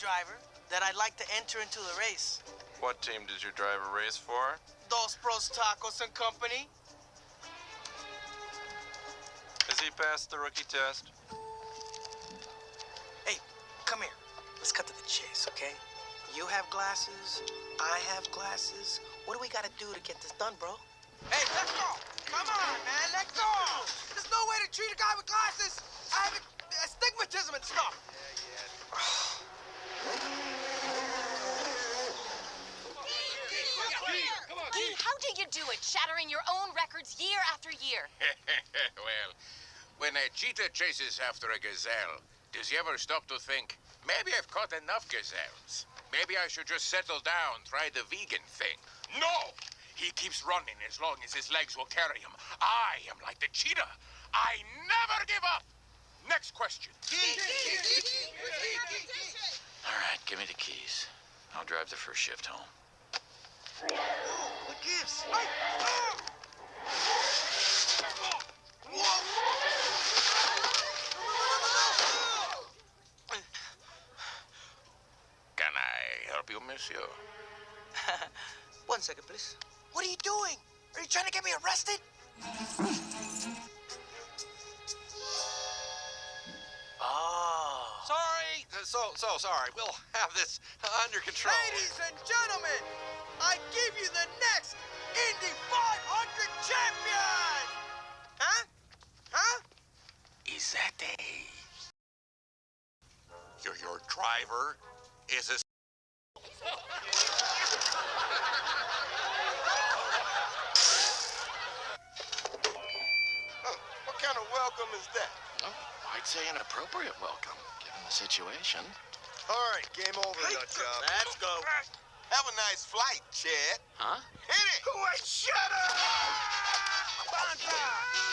driver that I'd like to enter into the race. What team did your driver race for? Dos Pros Tacos and Company. Has he passed the rookie test? Hey, come here. Let's cut to the chase, okay? You have glasses, I have glasses. What do we gotta do to get this done, bro? Hey, let's go! Come on, man, let's go! There's no way to treat a guy with glasses! I have astigmatism and stuff! Guy, how did you do it, shattering your own records year after year? Well, when a cheetah chases after a gazelle, does he ever stop to think, maybe I've caught enough gazelles? Maybe I should just settle down, try the vegan thing. No! He keeps running as long as his legs will carry him. I am like the cheetah. I never give up. Next question. All right, give me the keys. I'll drive the first shift home. What gives? Hey! Whoa! Can I help you, monsieur? 1 second, please. What are you doing? Are you trying to get me arrested? Oh. Sorry. So sorry. We'll have this under control. Ladies and gentlemen, I give you the next Indy 500 champion! Huh? Huh? Is that a... Your driver is a... What kind of welcome is that? Oh, I'd say an appropriate welcome, given the situation. All right, game over, nut job. Let's go. Have a nice flight, Chet. Huh? Hit it! Wait, shut up! Bonfire!